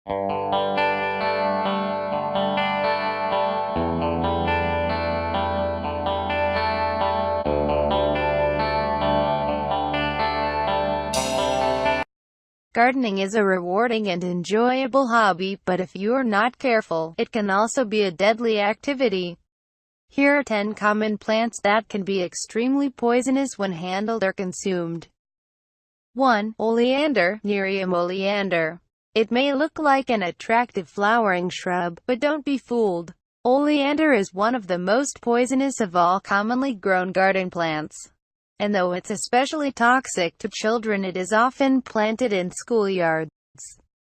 Gardening is a rewarding and enjoyable hobby, but if you're not careful, it can also be a deadly activity. Here are 10 common plants that can be extremely poisonous when handled or consumed. 1. Oleander, Nerium oleander. It may look like an attractive flowering shrub, but don't be fooled. Oleander is one of the most poisonous of all commonly grown garden plants. And though it's especially toxic to children, it is often planted in schoolyards.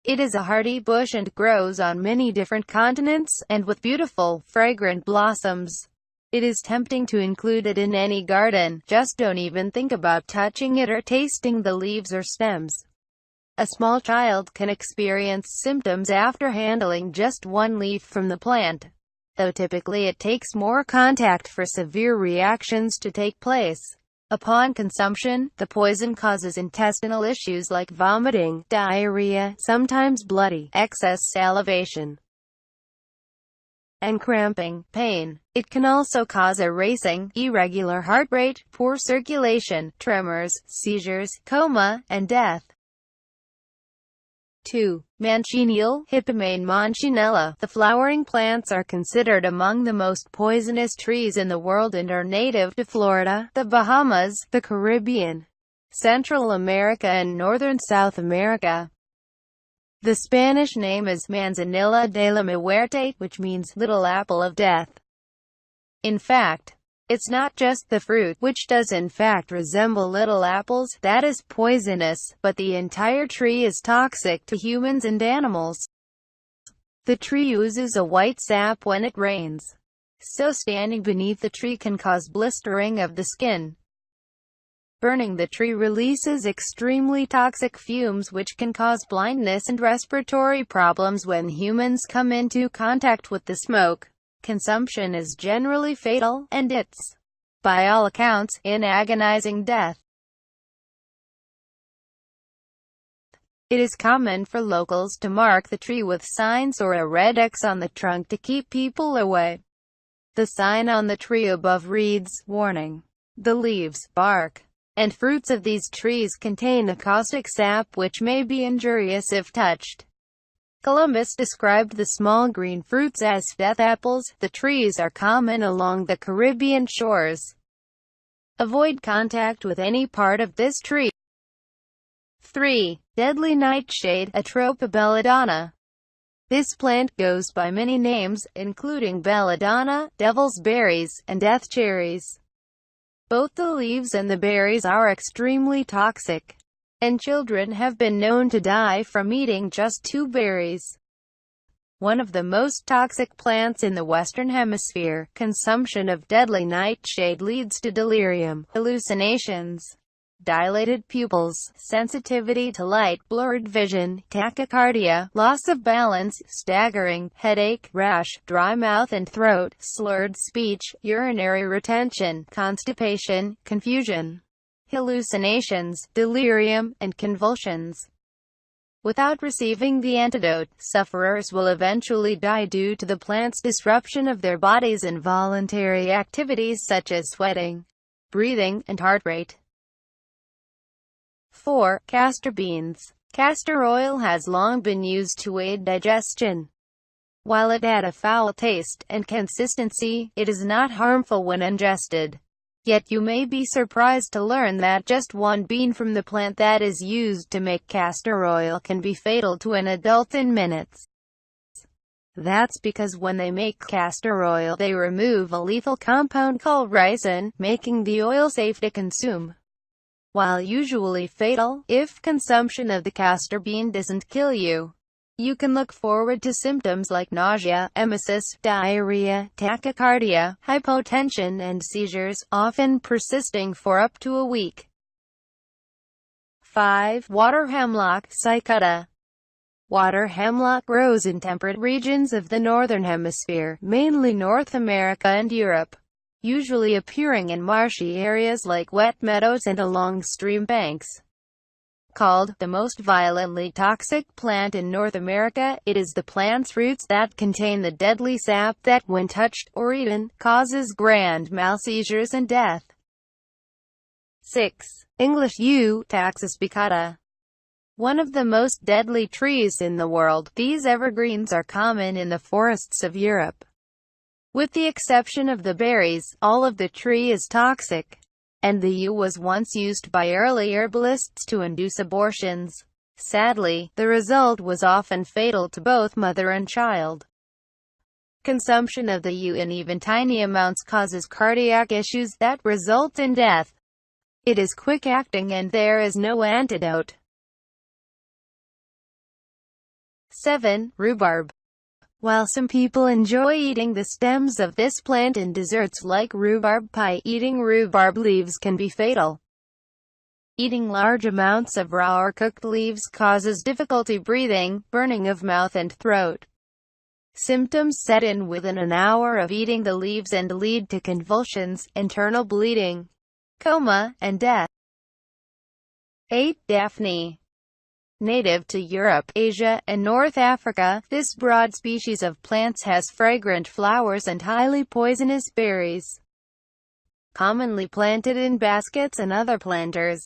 It is a hardy bush and grows on many different continents, and with beautiful, fragrant blossoms. It is tempting to include it in any garden, just don't even think about touching it or tasting the leaves or stems. A small child can experience symptoms after handling just one leaf from the plant, though typically it takes more contact for severe reactions to take place. Upon consumption, the poison causes intestinal issues like vomiting, diarrhea, sometimes bloody, excess salivation, and cramping, pain. It can also cause a racing, irregular heart rate, poor circulation, tremors, seizures, coma, and death. 2. Manchineel, Hippomane manchinella. The flowering plants are considered among the most poisonous trees in the world and are native to Florida, the Bahamas, the Caribbean, Central America and northern South America. The Spanish name is Manzanilla de la Muerte, which means little apple of death. In fact, it's not just the fruit, which does in fact resemble little apples, that is poisonous, but the entire tree is toxic to humans and animals. The tree oozes a white sap when it rains, so standing beneath the tree can cause blistering of the skin. Burning the tree releases extremely toxic fumes which can cause blindness and respiratory problems when humans come into contact with the smoke. Consumption is generally fatal, and it's, by all accounts, an agonizing death. It is common for locals to mark the tree with signs or a red X on the trunk to keep people away. The sign on the tree above reads, "Warning. The leaves, bark, and fruits of these trees contain a caustic sap which may be injurious if touched." Columbus described the small green fruits as death apples. The trees are common along the Caribbean shores. Avoid contact with any part of this tree. 3. Deadly nightshade, Atropa belladonna. This plant goes by many names, including belladonna, devil's berries, and death cherries. Both the leaves and the berries are extremely toxic, and children have been known to die from eating just 2 berries. One of the most toxic plants in the Western Hemisphere, consumption of deadly nightshade leads to delirium, hallucinations, dilated pupils, sensitivity to light, blurred vision, tachycardia, loss of balance, staggering, headache, rash, dry mouth and throat, slurred speech, urinary retention, constipation, confusion, hallucinations, delirium, and convulsions. Without receiving the antidote, sufferers will eventually die due to the plant's disruption of their body's involuntary activities such as sweating, breathing, and heart rate. 4. Castor beans. Castor oil has long been used to aid digestion. While it had a foul taste and consistency, it is not harmful when ingested. Yet you may be surprised to learn that just one bean from the plant that is used to make castor oil can be fatal to an adult in minutes. That's because when they make castor oil, they remove a lethal compound called ricin, making the oil safe to consume. While usually fatal, if consumption of the castor bean doesn't kill you, you can look forward to symptoms like nausea, emesis, diarrhea, tachycardia, hypotension and seizures, often persisting for up to a week. 5. Water hemlock, Cicuta. Water hemlock grows in temperate regions of the Northern Hemisphere, mainly North America and Europe, usually appearing in marshy areas like wet meadows and along stream banks. Called the most violently toxic plant in North America, it is the plant's roots that contain the deadly sap that, when touched or eaten, causes grand mal seizures and death. 6. English yew, Taxus baccata. One of the most deadly trees in the world, these evergreens are common in the forests of Europe. With the exception of the berries, all of the tree is toxic, and the yew was once used by early herbalists to induce abortions. Sadly, the result was often fatal to both mother and child. Consumption of the yew in even tiny amounts causes cardiac issues that result in death. It is quick-acting and there is no antidote. 7. Rhubarb. While some people enjoy eating the stems of this plant in desserts like rhubarb pie, eating rhubarb leaves can be fatal. Eating large amounts of raw or cooked leaves causes difficulty breathing, burning of mouth and throat. Symptoms set in within an hour of eating the leaves and lead to convulsions, internal bleeding, coma, and death. 8. Daphne. Native to Europe, Asia, and North Africa, this broad species of plants has fragrant flowers and highly poisonous berries. Commonly planted in baskets and other planters.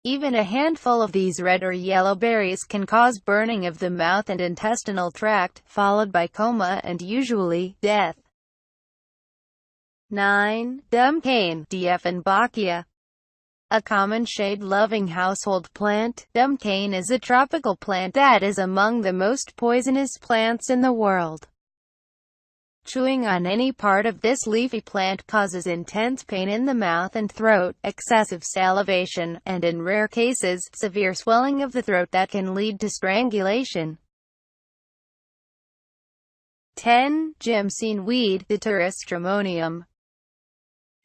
Even a handful of these red or yellow berries can cause burning of the mouth and intestinal tract, followed by coma and usually death. 9. Dumb cane, Dieffenbachia. A common shade-loving household plant, dumb cane is a tropical plant that is among the most poisonous plants in the world. Chewing on any part of this leafy plant causes intense pain in the mouth and throat, excessive salivation, and in rare cases, severe swelling of the throat that can lead to strangulation. 10. Jimson weed, Datura stramonium.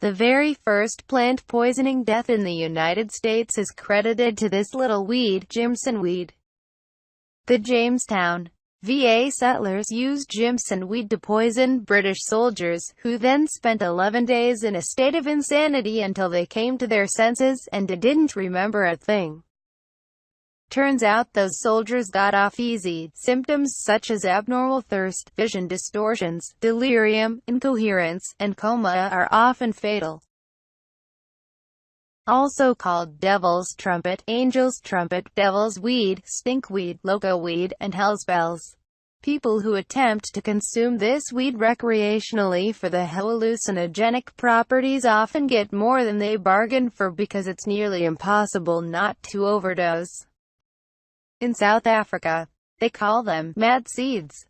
The very first plant poisoning death in the United States is credited to this little weed, Jimson weed. The Jamestown, VA settlers used Jimson weed to poison British soldiers, who then spent 11 days in a state of insanity until they came to their senses and didn't remember a thing. Turns out those soldiers got off easy. Symptoms such as abnormal thirst, vision distortions, delirium, incoherence, and coma are often fatal. Also called devil's trumpet, angel's trumpet, devil's weed, stinkweed, loco weed, and hell's bells. People who attempt to consume this weed recreationally for the hallucinogenic properties often get more than they bargained for because it's nearly impossible not to overdose. In South Africa, they call them mad seeds.